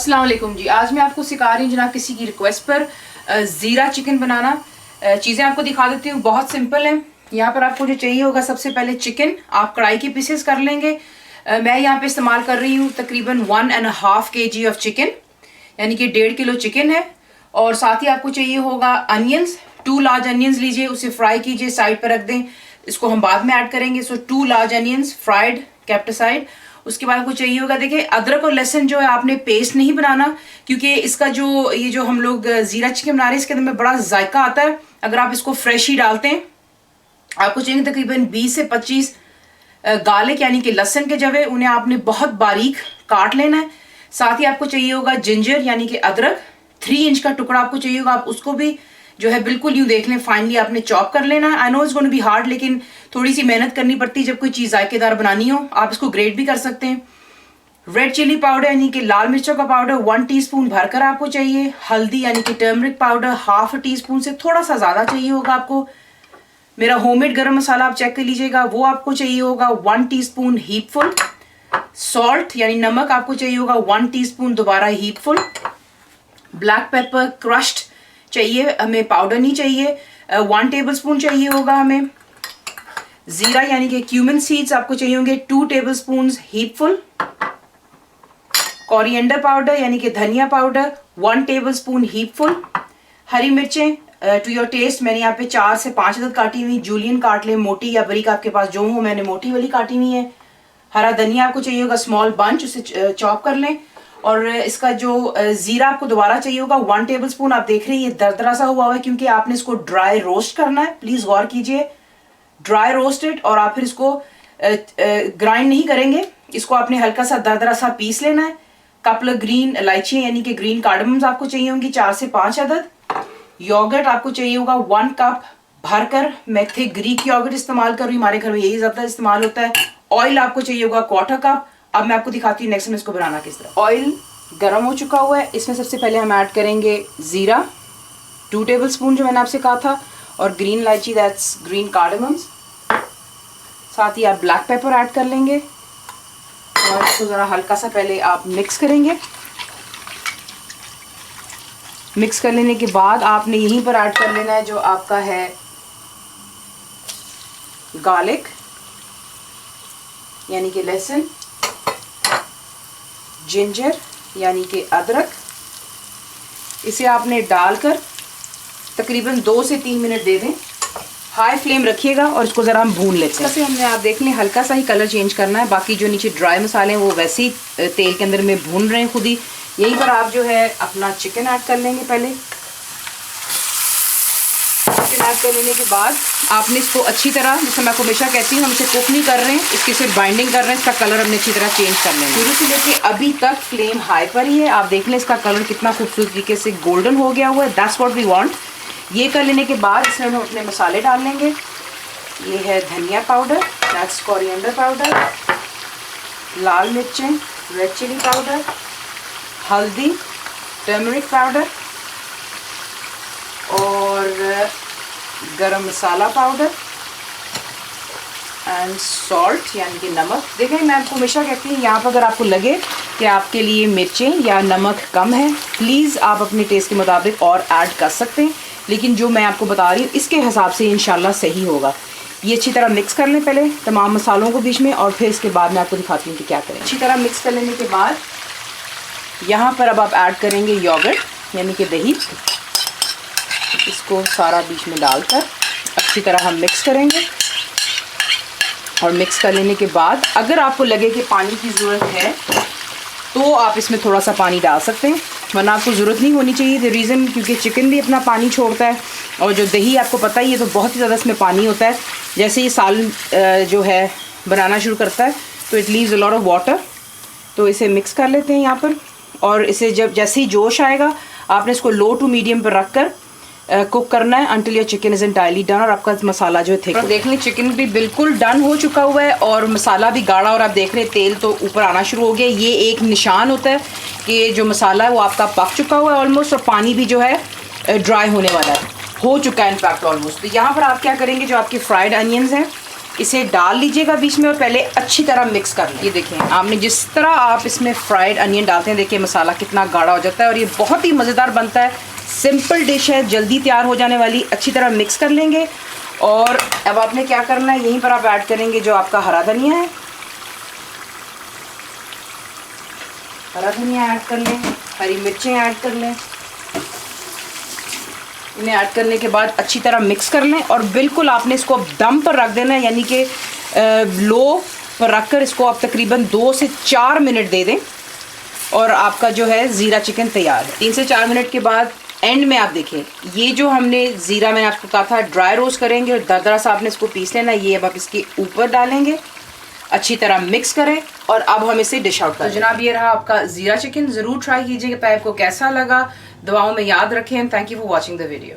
अस्सलाम वालेकुम जी। आज मैं आपको सिखा रही हूँ जनाब किसी की रिक्वेस्ट पर ज़ीरा चिकन बनाना। चीज़ें आपको दिखा देती हूँ, बहुत सिंपल है। यहाँ पर आपको जो चाहिए होगा, सबसे पहले चिकन आप कढ़ाई के पीसेस कर लेंगे। मैं यहाँ पे इस्तेमाल कर रही हूँ तकरीबन 1.5 kg ऑफ चिकन, यानी कि 1.5 किलो चिकन है। और साथ ही आपको चाहिए होगा अनियंस, 2 लार्ज अनियंस लीजिए, उसे फ्राई कीजिए, साइड पर रख दें, इसको हम बाद में ऐड करेंगे। सो 2 large onions fried kept aside. उसके बाद आपको चाहिए होगा, देखिए अदरक और लहसुन जो है आपने पेस्ट नहीं बनाना, क्योंकि इसका जो हम लोग ज़ीरा चिकन बना रहे हैं इसके अंदर में बड़ा जायका आता है अगर आप इसको फ्रेश ही डालते हैं। आपको चाहिए तकरीबन 20 से 25 गार्लिक यानी कि लहसुन के जवे, उन्हें आपने बहुत बारीक काट लेना है। साथ ही आपको चाहिए होगा जिंजर यानी कि अदरक, 3 इंच का टुकड़ा आपको चाहिए होगा। आप उसको भी जो है बिल्कुल यूं देख लें, फाइनली आपने चॉप कर लेना है। I know it's going to be hard, लेकिन थोड़ी सी मेहनत करनी पड़ती है जब कोई चीज़ जायकेदार बनानी हो। आप इसको ग्रेट भी कर सकते हैं। रेड चिली पाउडर यानी कि लाल मिर्चों का पाउडर 1 टीस्पून भरकर आपको चाहिए। हल्दी यानी कि टर्मरिक पाउडर 1/2 टीस्पून से थोड़ा सा ज़्यादा चाहिए होगा आपको। मेरा होममेड गरम मसाला आप चेक कर लीजिएगा, वो आपको चाहिए होगा 1 टीस्पून हीपफुल। सॉल्ट यानी नमक आपको चाहिए होगा 1 टीस्पून, दोबारा हीपफुल। ब्लैक पेपर क्रश्ड चाहिए हमें, पाउडर नहीं चाहिए। 1 टेबलस्पून चाहिए होगा हमें। जीरा यानी कि क्यूमिन सीड्स आपको चाहिए होंगे 2 टेबलस्पून हीपफुल। कोरिएंडर पाउडर यानी कि धनिया पाउडर 1 टेबलस्पून हीपफुल। हरी मिर्चें टू योर टेस्ट, मैंने यहाँ पे 4 से 5 अदद काटी हुई। जूलियन काट लें, मोटी या बारीक आपके पास जो हो, मैंने मोटी वाली काटी हुई है। हरा धनिया आपको चाहिए होगा स्मॉल बंच, उसे चॉप कर लें। और इसका जो जीरा आपको दोबारा चाहिए होगा 1 टेबलस्पून। आप देख रहे हैं ये दरदरा सा हुआ है क्योंकि आपने इसको ड्राई रोस्ट करना है, प्लीज गौर कीजिए, ड्राई रोस्टेड। और आप फिर इसको ग्राइंड नहीं करेंगे, इसको आपने हल्का सा दरदरा सा पीस लेना है। कपल ग्रीन इलायची यानी कि ग्रीन कार्डमम्स आपको चाहिए होंगी 4 से 5 अदद। योगर्ट आपको चाहिए होगा 1 कप भरकर। मैं थे ग्रीक योगर्ट इस्तेमाल कर रही हूँ, हमारे घर में यही ज्यादा इस्तेमाल होता है। ऑयल आपको चाहिए होगा 1/4 कप। अब मैं आपको दिखाती हूँ नेक्स्ट में इसको बनाना किस तरह। ऑयल गर्म हो चुका हुआ है, इसमें सबसे पहले हम ऐड करेंगे जीरा 2 टेबलस्पून जो मैंने आपसे कहा था, और ग्रीन इलायची दैट्स ग्रीन कार्डमम्स। साथ ही आप ब्लैक पेपर ऐड कर लेंगे और इसको ज़रा हल्का सा पहले आप मिक्स करेंगे। मिक्स कर लेने के बाद आपने यहीं पर ऐड कर लेना है जो आपका है गार्लिक यानी कि लहसुन, जिंजर यानी कि अदरक। इसे आपने डालकर तकरीबन 2 से 3 मिनट दे दें। हाई फ्लेम रखिएगा और इसको ज़रा हम भून लेते हैं। जैसे हमने आप देख लें हल्का सा ही कलर चेंज करना है, बाकी जो नीचे ड्राई मसाले हैं वो वैसे ही तेल के अंदर में भून रहे हैं खुद ही। यहीं पर आप जो है अपना चिकन ऐड कर लेंगे। पहले चिकन ऐड कर लेने के बाद आपने इसको अच्छी तरह, जैसे मैं आपको हमेशा कहती हूँ, हम इसे कुक नहीं कर रहे हैं, इसकी सिर्फ बाइंडिंग कर रहे हैं। इसका कलर हमने अच्छी तरह चेंज कर लेना है। शुरू से लेके अभी तक फ्लेम हाई पर ही है। आप देख लें इसका कलर कितना खूबसूरत तरीके से गोल्डन हो गया हुआ है। That's what we want. ये कर लेने के बाद इसमें हम अपने मसाले डाल लेंगे। ये है धनिया पाउडर, दैट्स कोरिएंडर पाउडर, लाल मिर्चें रेड चिली पाउडर, हल्दी टर्मरिक पाउडर और गरम मसाला पाउडर एंड सॉल्ट यानी कि नमक। देखें मैं आपको हमेशा कहती हूँ यहाँ पर अगर आपको लगे कि आपके लिए मिर्चें या नमक कम है, प्लीज़ आप अपने टेस्ट के मुताबिक और ऐड कर सकते हैं, लेकिन जो मैं आपको बता रही हूँ इसके हिसाब से इंशाल्लाह सही होगा। ये अच्छी तरह मिक्स कर लें पहले तमाम मसालों को बीच में, और फिर इसके बाद मैं आपको दिखाती हूँ कि क्या करें। अच्छी तरह मिक्स कर लेने के बाद यहाँ पर अब आप ऐड करेंगे योगर्ट यानी कि दही। इसको सारा बीच में डालकर अच्छी तरह हम मिक्स करेंगे। और मिक्स कर लेने के बाद अगर आपको लगे कि पानी की ज़रूरत है तो आप इसमें थोड़ा सा पानी डाल सकते हैं, वरना आपको ज़रूरत नहीं होनी चाहिए। द रीज़न क्योंकि चिकन भी अपना पानी छोड़ता है, और जो दही आपको पता ही है तो बहुत ही ज़्यादा इसमें पानी होता है। जैसे ये सालन जो है बनाना शुरू करता है तो it leaves a lot of water. तो इसे मिक्स कर लेते हैं यहाँ पर, और इसे जब जैसे ही जोश आएगा आपने इसको लो टू मीडियम पर रख कर कुक करना है until your chicken is entirely done. और आपका मसाला जो है थिक। देख लें चिकन भी बिल्कुल डन हो चुका हुआ है और मसाला भी गाढ़ा, और आप देख रहे हैं तेल तो ऊपर आना शुरू हो गया। ये एक निशान होता है कि जो मसाला है वो आपका पक चुका हुआ है ऑलमोस्ट, और पानी भी जो है ड्राई होने वाला है, हो चुका है इनफैक्ट ऑलमोस्ट। तो यहाँ पर आप क्या करेंगे, जो आपके फ्राइड अनियंस हैं इसे डाल लीजिएगा बीच में और पहले अच्छी तरह मिक्स कर लीजिए। देखें आपने जिस तरह आप इसमें फ्राइड अनियन डालते हैं, देखिए मसाला कितना गाढ़ा हो जाता है और ये बहुत ही मज़ेदार बनता है। सिंपल डिश है, जल्दी तैयार हो जाने वाली। अच्छी तरह मिक्स कर लेंगे और अब आपने क्या करना है, यहीं पर आप ऐड करेंगे जो आपका हरा धनिया है। हरा धनिया ऐड कर लें, हरी मिर्चें ऐड कर लें। इन्हें ऐड करने के बाद अच्छी तरह मिक्स कर लें और बिल्कुल आपने इसको अब दम पर रख देना है, यानी कि लो पर रखकर इसको आप तकरीबन 2 से 4 मिनट दे दें और आपका जो है ज़ीरा चिकन तैयार है। 3 से 4 मिनट के बाद एंड में आप देखें, ये जो हमने ज़ीरा मैंने आपको कहा था ड्राई रोस्ट करेंगे और दरदरा सा आपने इसको पीस लेना, ये अब आप इसके ऊपर डालेंगे, अच्छी तरह मिक्स करें और अब हम इसे डिश आउट करें। तो जनाब ये रहा आपका ज़ीरा चिकन। ज़रूर ट्राई कीजिएगा, आपको कैसा लगा दुआओं में याद रखें। Thank you for watching the video.